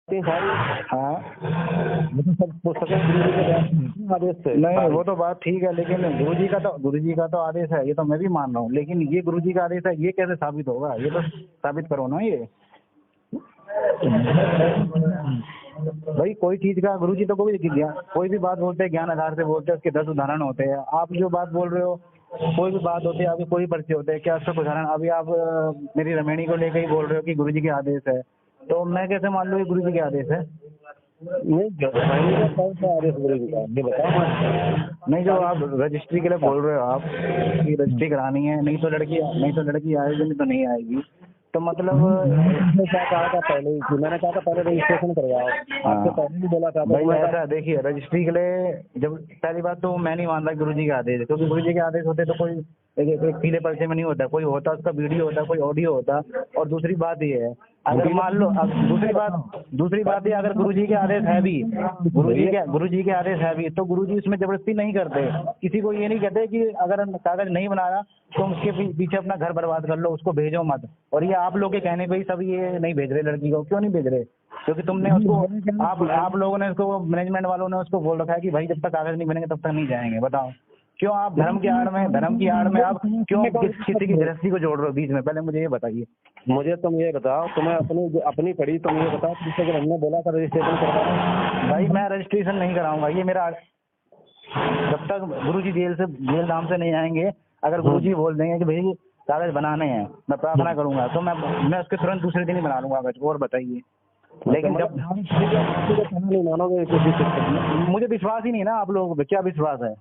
हाँ, वो तो सब पुस्तकें गुरु जी के आदेश से। नहीं वो तो बात ठीक है, लेकिन गुरु जी का तो आदेश है, ये तो मैं भी मान रहा हूँ, लेकिन ये गुरु जी का आदेश है, ये कैसे साबित होगा? ये तो साबित करो ना। ये भाई कोई चीज का गुरु जी तो कोई भी बात बोलते हैं ज्ञान आधार से बोलते हैं, उसके 10 उदाहरण होते हैं। आप जो बात बोल रहे हो, कोई भी बात होती है, आपके कोई परिचय होते हैं क्या उसका उदाहरण? अभी आप मेरी रमणी को लेकर ही बोल रहे हो कि गुरु जी के आदेश है, तो मैं कैसे मान लूँ ये गुरु जी के आदेश है? नहीं, कौन सा आदेश गुरु जी का ये बताओ। नहीं, जो आप रजिस्ट्री के लिए बोल रहे हो आप कि रजिस्ट्री करानी है, नहीं तो लड़की आएगी, नहीं तो नहीं आएगी, तो मतलब क्या कहा था पहले ही? मैंने कहा था पहले रजिस्ट्रेशन करवाओ, आपसे पहले भी बोला था। भाई ऐसा देखिए, रजिस्ट्री के लिए जब पहली बात तो मैं नहीं मानता गुरु जी के आदेश, क्योंकि गुरु जी के आदेश होते तो कोई एक पीले पर्चे में नहीं होता, कोई होता उसका वीडियो होता, कोई ऑडियो होता। और दूसरी बात ये है, अगर मान लो अब दूसरी बात ये, अगर गुरु जी के आदेश है भी, गुरु जी के आदेश है भी, तो गुरु जी इसमें जबरदस्ती नहीं करते। किसी को ये नहीं कहते कि अगर कागज नहीं बना रहा तो उसके पीछे अपना घर बर्बाद कर लो, उसको भेजो मत। और ये आप लोग के कहने पे ही सब ये नहीं भेज रहे लड़की को। क्यों नहीं भेज रहे? क्योंकि तुमने उसको आप लोगों ने उसको, मैनेजमेंट वालों ने उसको बोल रखा है कि भाई जब तक कागज नहीं बनेंगे तब तक नहीं जाएंगे। बताओ क्यों आप धर्म की आड़ में आप क्यों किसी की गृहस्थी को जोड़ रहे हो बीच में? पहले मुझे ये बताइए। मुझे तुम ये बताओ, तुम्हें अपनी पढ़ी, तुम ये बताओ कि हमने बोला था रजिस्ट्रेशन करवाओ। भाई मैं रजिस्ट्रेशन नहीं कराऊंगा, ये मेरा जब तक गुरु जी जेल धाम से नहीं आएंगे। अगर गुरु जी बोल देंगे कि भाई कागज बनाने हैं, मैं प्रार्थना करूंगा, तो मैं उसके तुरंत दूसरे दिन ही बना लूंगा कागज। और बताइए। लेकिन जब नहीं मानोगे, मुझे विश्वास ही नहीं ना आप लोगों पे, क्या विश्वास है?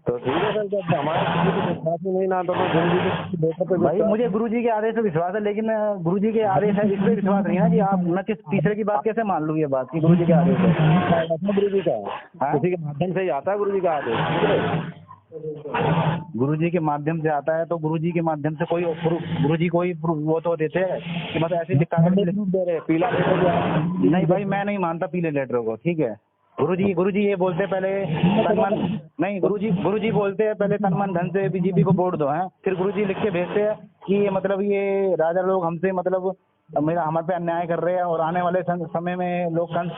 तो ठीक है सर, जब हमारे विश्वास ही नहीं ना, तो भाई मुझे गुरु जी के आदेश पे विश्वास है, लेकिन गुरु जी के आदेश है इस पे विश्वास नहीं है ना कि आप मैं किस तीसरे की बात कैसे मान लूँ ये बात कि गुरु जी के आदेश है। गुरु जी का किसी के माध्यम से ही आता है गुरु जी का आदेश। गुरु जी के माध्यम से आता है तो गुरु जी के माध्यम से गुरु जी कोई वो तो देते हैं कि मतलब ऐसे दे रहे पीला लेटर। नहीं भाई, मैं नहीं मानता पीले लेटरों को। ठीक है, गुरु जी ये बोलते हैं पहले तन मन, नहीं गुरु जी बोलते हैं पहले तन मन धन से बीजेपी को वोट दो हैं, फिर गुरु जी लिख के भेजते हैं कि ये मतलब ये राजा लोग हमसे मतलब हमारे पे अन्याय कर रहे हैं और आने वाले समय में लोग कंस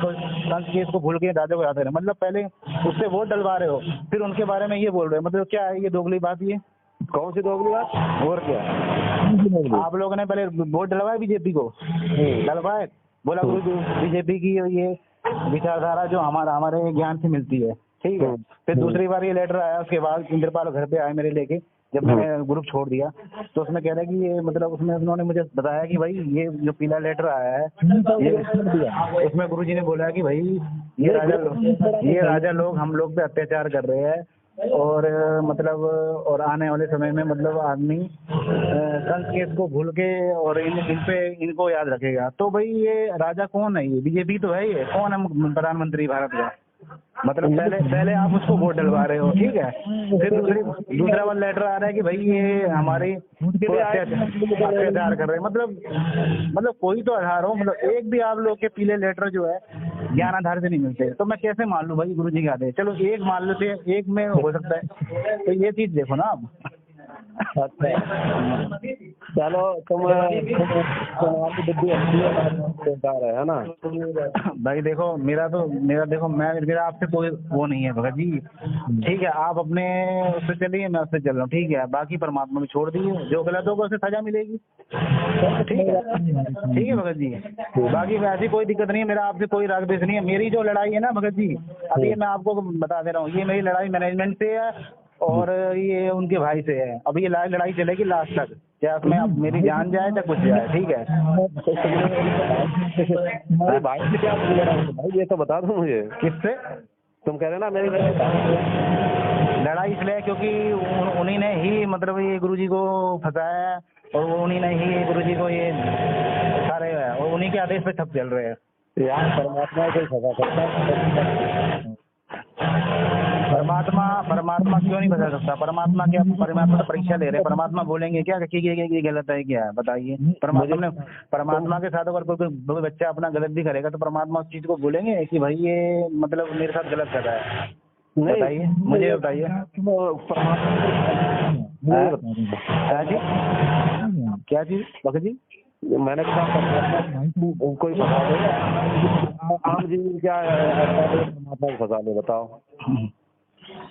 केस को भूल के राजा को याद करें। मतलब पहले उससे वोट डलवा रहे हो, फिर उनके बारे में ये बोल रहे हो। मतलब क्या है ये दोगली बात? ये कौन सी दोगली बात? और क्या? आप लोगों ने पहले वोट डलवाया बीजेपी को, डलवाए, बोला गुरु बीजेपी की ये विचारधारा जो हमारे ज्ञान से मिलती है। ठीक है, फिर दूसरी बार ये लेटर आया, उसके बाद इंद्रपाल घर पे आए मेरे लेके, जब मैंने ग्रुप छोड़ दिया तो उसमें कह रहा है कि ये मतलब उसमें उन्होंने मुझे बताया कि भाई ये जो पीला लेटर आया है ये उसमें गुरुजी ने बोला कि भाई ये राजा लोग हम लोग पे अत्याचार कर रहे हैं और मतलब और आने वाले समय में मतलब आदमी कंस केस को भूल के और इनको याद रखेगा। तो भाई ये राजा कौन है? ये बीजेपी तो है। ये कौन है प्रधानमंत्री भारत का? मतलब पहले आप उसको वोट डलवा रहे हो। ठीक है, फिर दूसरा वाला लेटर आ रहा है कि भाई ये हमारे अत्याचार कर रहे हैं। मतलब कोई तो आधार हो। मतलब एक भी आप लोग के पीले लेटर जो है ज्ञान आधार से नहीं मिलते, तो मैं कैसे मान लूँ भाई गुरु जी के आदेश? चलो एक मान लेते, एक में हो सकता है, तो ये चीज देखो ना आप। अच्छा चलो तुम्हारी बुद्धि अच्छी है ना भाई देखो मेरा आपसे कोई वो नहीं है भगत जी। ठीक है, आप अपने उससे चलिए, मैं उससे चल रहा हूँ। ठीक है, बाकी परमात्मा में छोड़ दिए, जो गलत होगा उसे सजा मिलेगी। ठीक है भगत जी, बाकी ऐसी कोई दिक्कत नहीं है। मेरा आपसे कोई राग द्वेष नहीं है। मेरी जो लड़ाई है ना भगत जी, अभी मैं आपको बता दे रहा हूँ, ये मेरी लड़ाई मैनेजमेंट से है और ये उनके भाई से है। अभी ये लड़ाई चलेगी लास्ट तक, क्या उसमें अब मेरी जान जाए या कुछ जाए। ठीक है, तुम्हारे भाई से क्या भाई ये तो बता दो मुझे। किससे? तुम कह रहे ना मेरी लड़ाई इसलिए क्योंकि उन्हीं ने ही मतलब ये गुरुजी को फंसाया है और उन्हीं ने ही गुरुजी को ये सारे और उन्हीं के आदेश पे सब चल रहे हैं। यार परमात्मा को फंसा सकता है? परमात्मा क्यों नहीं बता सकता? परमात्मा तो परीक्षा ले रहे हैं। परमात्मा बोलेंगे क्या कि ये गलत है क्या? बताइए। परमात्मा के साथ अगर कोई बच्चा अपना गलत भी करेगा तो परमात्मा उस चीज को बोलेंगे कि भाई ये मतलब मेरे साथ गलत कर रहा है? बताइए, मुझे बताइए। क्या चीज भगत जी? मैंने कहा कोई बता देगा आम जीव क्या परमात्मा को फंसा ले, बताओ।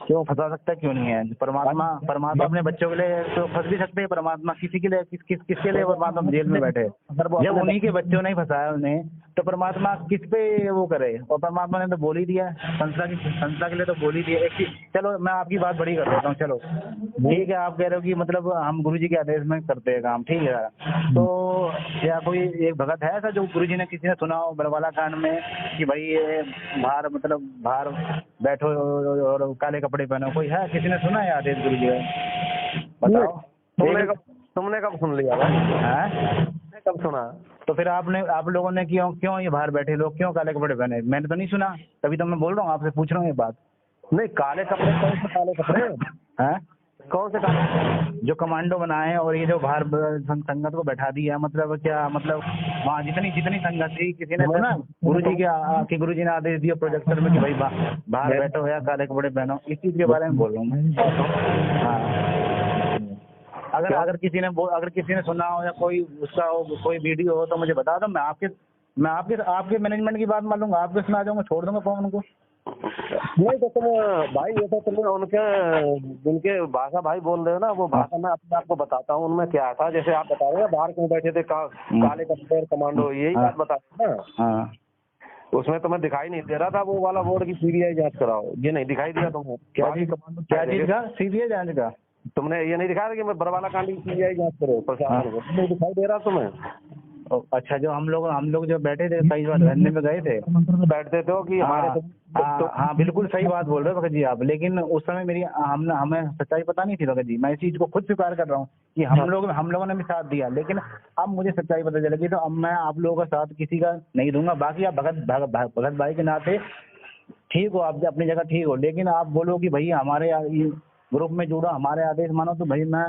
क्यों फंसा सकता है, क्यों नहीं है? परमात्मा परमात्मा अपने बच्चों के लिए तो फंस भी सकते हैं। परमात्मा किसी के लिए किसके लिए परमात्मा जेल में बैठे? जब उन्हीं के बच्चों ने ही फंसाया उन्हें, तो परमात्मा किस पे वो करे? और परमात्मा ने तो बोल ही दिया, संस्था के लिए तो बोल ही दिया। एक चीज, चलो मैं आपकी बात बड़ी कर देता हूँ, चलो ठीक है, आप कह रहे हो कि मतलब हम गुरुजी के आदेश में करते हैं काम, ठीक है। तो क्या कोई एक भगत है ऐसा जो गुरुजी ने किसी ने सुना हो बरवाला कांड में कि भाई ये बाहर मतलब बाहर बैठो और काले कपड़े पहनो? कोई है, किसी ने सुना है आदेश गुरुजी का? बताओ। तुमने कब सुन लिया भाई? हैं? कब सुना? तो फिर आप लोगों ने क्यों ये बाहर बैठे लोग क्यों काले कपड़े पहने? मैंने तो नहीं सुना, तभी तो मैं बोल रहा हूँ, आपसे पूछ रहा हूँ ये बात। नहीं, काले कपड़े कौन से काले कपड़े हैं? कौन से काले? जो कमांडो बनाए और ये जो बाहर संगत को बैठा दिया, मतलब क्या मतलब वहाँ जितनी संगत थी, किसी ने सुना गुरुजी के गुरुजी ने आदेश दिया प्रोजेक्टर में कि भाई बाहर बैठो या काले कपड़े पहनो? इस चीज के बारे में बोल रहा हूँ मैं। हाँ, अगर किसी ने सुना हो या कोई उसका हो, कोई वीडियो हो तो मुझे बता दो, मैं आपके मैनेजमेंट की बात मान लूंगा, आपके सुना जाऊंगा, छोड़ दूंगा फोन उनको। नहीं तो तुम भाई, ये तो तुम्हें उनके भाषा भाई बोल रहे हो ना, वो भाषा मैं अपने आपको बताता हूँ। उनमें क्या था, जैसे आप बता रहे हो बाहर क्यों बैठे थे काले कपड़े और कमांडो, यही बात बता रहे हो ना। उसमें तुम्हें दिखाई नहीं दे रहा था वो वाला बोर्ड की सीबीआई जांच कराओ, ये नहीं दिखाई दिया तुम्हें? क्या चीज का सीबीआई जांच का? तुमने ये नहीं दिखाया कि मैं बरवाला कांड की सीबीआई जांच करो प्रशासन को? नहीं दिखाई दे रहा तुम्हें? अच्छा, जो हम लोग जो बैठे थे कई बार धरने में गए थे, बैठते थे कि हमारे हाँ बिल्कुल सही बात बोल रहे हो भगत जी आप, लेकिन उस समय हमें सच्चाई पता नहीं थी भगत जी। मैं इस चीज को खुद स्वीकार कर रहा हूँ कि हम लोगों ने भी साथ दिया, लेकिन अब मुझे सच्चाई पता चलेगी तो अब मैं आप लोगों का साथ किसी का नहीं दूंगा। बाकी आप भगत भाई के नाते ठीक हो, आप अपनी जगह ठीक हो, लेकिन आप बोलो कि भाई हमारे ग्रुप में जुड़ो, हमारे आदेश मानो, तो भाई मैं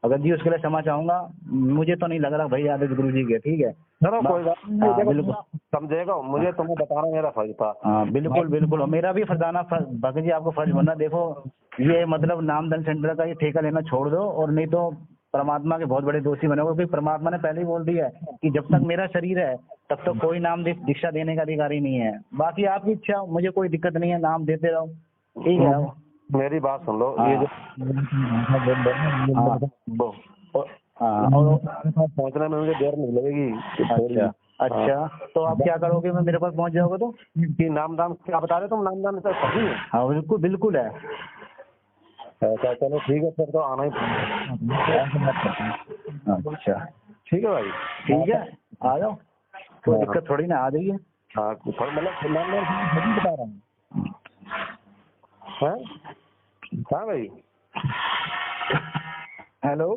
भगत जी उसके लिए क्षमा चाहूंगा। मुझे तो नहीं लग रहा भाई आदेश गुरु जी के, ठीक है। चलो कोई बात नहीं, बिल्कुल समझेगा, मुझे तुम्हें बताना मेरा फर्ज था। हाँ बिल्कुल, मेरा भी फर्जाना भगत जी आपको फर्ज बनना। देखो ये मतलब नामदान सेंटर का ये ठेका लेना छोड़ दो, और नहीं तो परमात्मा के बहुत बड़े दोषी बनोगे, क्योंकि परमात्मा ने पहले ही बोल दिया है कि जब तक मेरा शरीर है तब तक कोई नाम दीक्षा देने का अधिकारी नहीं है। बाकी आपकी इच्छा, मुझे कोई दिक्कत नहीं है, नाम देते रहो, ठीक है। मेरी बात सुन लो, ये जो पहुंचने में मुझे देर नहीं लगेगी। अच्छा, तो आप क्या करोगे? मैं मेरे पास पहुंच जाओगे तो? कि नामदान क्या बता रहे तुम? नामदान सर सही है? हाँ बिल्कुल है। अच्छा चलो ठीक है, फिर तो आना ही। अच्छा ठीक है भाई, ठीक है, आ जाओ, कोई दिक्कत थोड़ी ना, आ जाइए। हाँ मतलब नामदान बता रहा हूँ। हाँ भाई, हेलो।